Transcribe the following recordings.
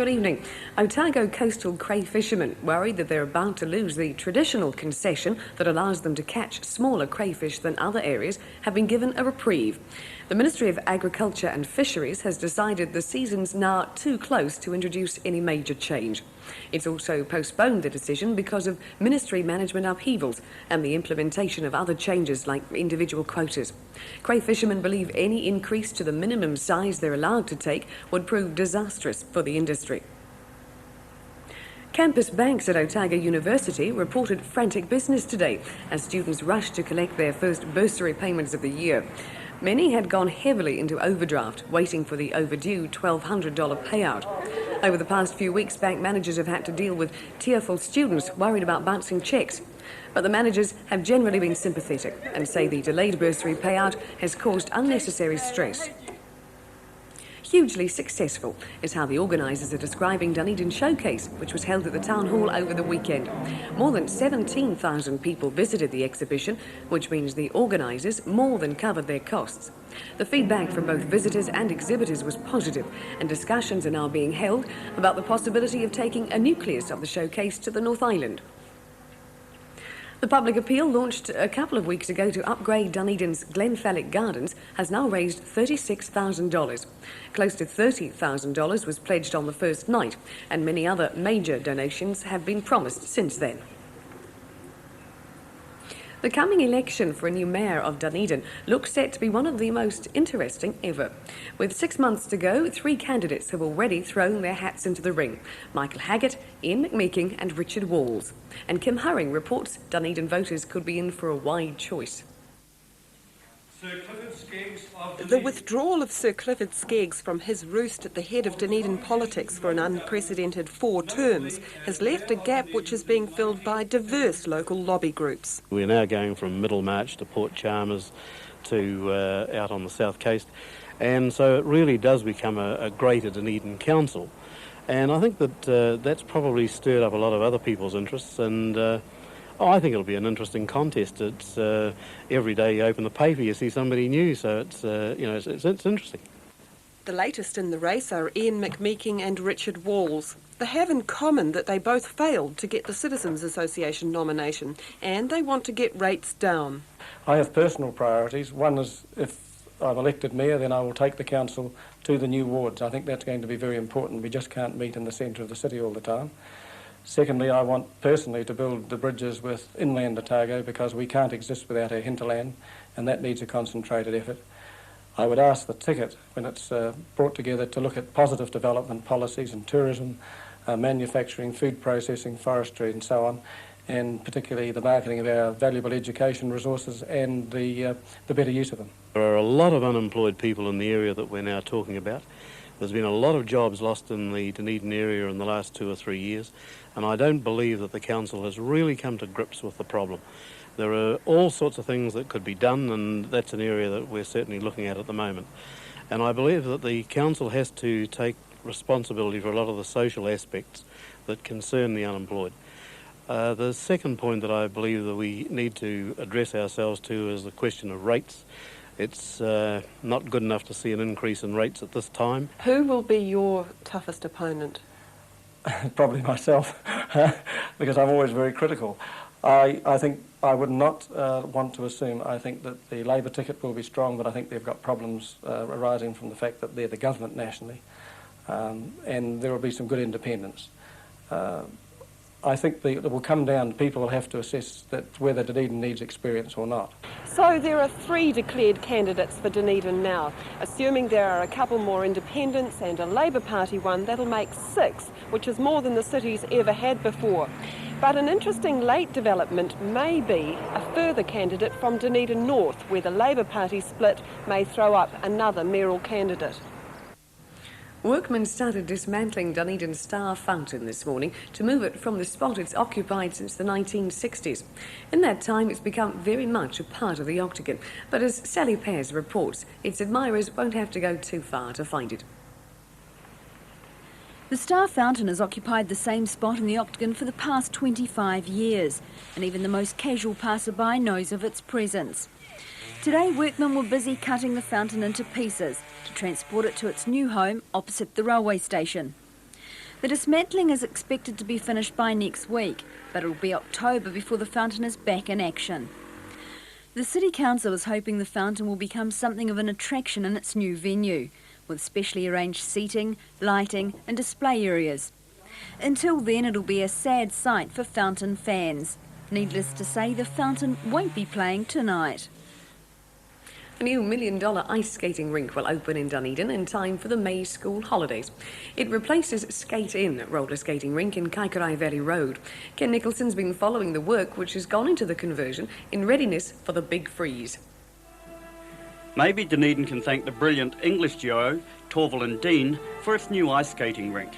Good evening. Otago coastal Cray fishermen, worried that they're about to lose the traditional concession that allows them to catch smaller crayfish than other areas, have been given a reprieve. The Ministry of Agriculture and Fisheries has decided the season's now too close to introduce any major change. It's also postponed the decision because of ministry management upheavals and the implementation of other changes like individual quotas. Cray fishermen believe any increase to the minimum size they're allowed to take would prove disastrous for the industry. Campus banks at Otago University reported frantic business today as students rushed to collect their first bursary payments of the year. Many had gone heavily into overdraft, waiting for the overdue $1,200 payout. Over the past few weeks, bank managers have had to deal with tearful students worried about bouncing cheques. But the managers have generally been sympathetic and say the delayed bursary payout has caused unnecessary stress. Hugely successful is how the organisers are describing Dunedin Showcase, which was held at the Town Hall over the weekend. More than 17,000 people visited the exhibition, which means the organisers more than covered their costs. The feedback from both visitors and exhibitors was positive, and discussions are now being held about the possibility of taking a nucleus of the showcase to the North Island. The public appeal, launched a couple of weeks ago to upgrade Dunedin's Glenfallic Gardens, has now raised $36,000. Close to $30,000 was pledged on the first night, and many other major donations have been promised since then. The coming election for a new mayor of Dunedin looks set to be one of the most interesting ever. With 6 months to go, 3 candidates have already thrown their hats into the ring: Michael Haggett, Ian McMeeking and Richard Walls. And Kim Hurring reports Dunedin voters could be in for a wide choice. The withdrawal of Sir Clifford Skeggs from his roost at the head of Dunedin politics for an unprecedented 4 terms has left a gap which is being filled by diverse local lobby groups. We're now going from Middlemarch to Port Chalmers to out on the south coast, and so it really does become a greater Dunedin council. And I think that that's probably stirred up a lot of other people's interests, and I think it'll be an interesting contest. It's every day you open the paper, you see somebody new, so it's it's interesting. The latest in the race are Ian McMeeking and Richard Walls. They have in common that they both failed to get the Citizens Association nomination, and they want to get rates down. I have personal priorities. One is, if I'm elected mayor, then I will take the council to the new wards. I think that's going to be very important. We just can't meet in the centre of the city all the time. Secondly, I want personally to build the bridges with inland Otago, because we can't exist without our hinterland, and that needs a concentrated effort. I would ask the ticket, when it's brought together, to look at positive development policies in tourism, manufacturing, food processing, forestry and so on, and particularly the marketing of our valuable education resources and the better use of them. There are a lot of unemployed people in the area that we're now talking about. There's been a lot of jobs lost in the Dunedin area in the last 2 or 3 years, and I don't believe that the council has really come to grips with the problem. There are all sorts of things that could be done, and that's an area that we're certainly looking at the moment. And I believe that the council has to take responsibility for a lot of the social aspects that concern the unemployed. The second point that I believe that we need to address ourselves to is the question of rates. It's not good enough to see an increase in rates at this time. Who will be your toughest opponent? Probably myself, because I'm always very critical. I think I would not want to assume. I think that the Labour ticket will be strong, but I think they've got problems arising from the fact that they're the government nationally, and there will be some good independents. I think it will come down, people will have to assess that whether Dunedin needs experience or not. So there are 3 declared candidates for Dunedin now. Assuming there are a couple more independents and a Labour Party one, that'll make 6, which is more than the city's ever had before. But an interesting late development may be a further candidate from Dunedin North, where the Labour Party split may throw up another mayoral candidate. Workmen started dismantling Dunedin's Star Fountain this morning to move it from the spot it's occupied since the 1960s. In that time, it's become very much a part of the Octagon. But as Sally Pears reports, its admirers won't have to go too far to find it. The Star Fountain has occupied the same spot in the Octagon for the past 25 years, and even the most casual passerby knows of its presence. Today, workmen were busy cutting the fountain into pieces to transport it to its new home opposite the railway station. The dismantling is expected to be finished by next week, but it'll be October before the fountain is back in action. The City Council is hoping the fountain will become something of an attraction in its new venue, with specially arranged seating, lighting and display areas. Until then, it'll be a sad sight for fountain fans. Needless to say, the fountain won't be playing tonight. A new $1 million ice skating rink will open in Dunedin in time for the May school holidays. It replaces Skate In roller skating rink in Cray Valley Road. Ken Nicholson's been following the work which has gone into the conversion in readiness for the big freeze. Maybe Dunedin can thank the brilliant English duo, Torval and Dean, for its new ice skating rink.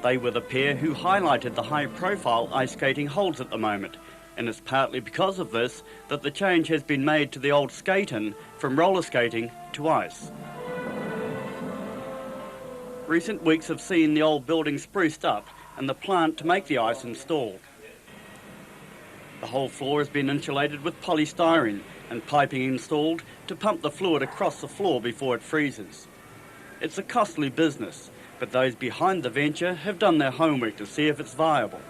They were the pair who highlighted the high-profile ice skating holds at the moment, and it's partly because of this that the change has been made to the old skate-in from roller skating to ice. Recent weeks have seen the old building spruced up and the plant to make the ice installed. The whole floor has been insulated with polystyrene and piping installed to pump the fluid across the floor before it freezes. It's a costly business, but those behind the venture have done their homework to see if it's viable.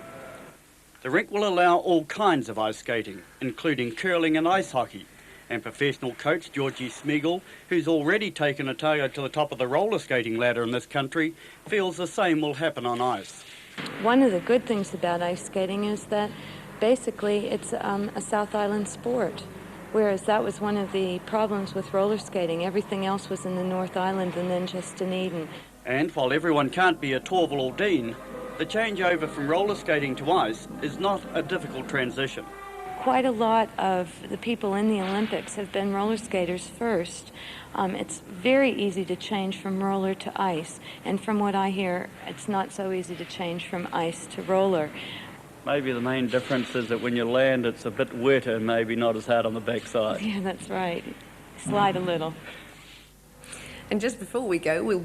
The rink will allow all kinds of ice skating, including curling and ice hockey, and professional coach Georgie Smeagol, who's already taken Otago to the top of the roller skating ladder in this country, feels the same will happen on ice. One of the good things about ice skating is that basically it's a South Island sport, whereas that was one of the problems with roller skating. Everything else was in the North Island and then just Dunedin. And while everyone can't be a Torval or Dean, the changeover from roller skating to ice is not a difficult transition. Quite a lot of the people in the Olympics have been roller skaters first. It's very easy to change from roller to ice, and from what I hear, it's not so easy to change from ice to roller. Maybe the main difference is that when you land, it's a bit wetter, maybe not as hard on the backside. Yeah, that's right. Slide a little. And just before we go, we'll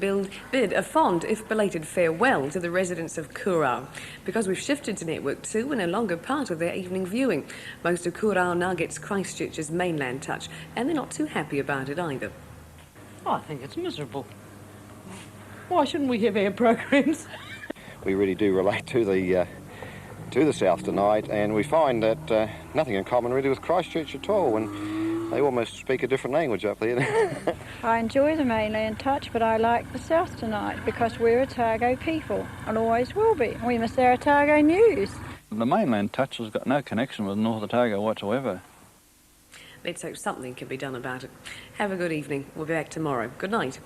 bid a fond, if belated, farewell to the residents of Kurow, because we've shifted to Network 2 and no longer part of their evening viewing. Most of Kurow now gets Christchurch's mainland touch, and they're not too happy about it either. I think it's miserable. Why shouldn't we have our programs? We really do relate to the south tonight, and we find that nothing in common really with Christchurch at all, and they almost speak a different language up there. I enjoy the mainland touch, but I like the south tonight because we're Otago people and always will be. We miss our Otago news. The mainland touch has got no connection with North Otago whatsoever. Let's hope something can be done about it. Have a good evening. We'll be back tomorrow. Good night.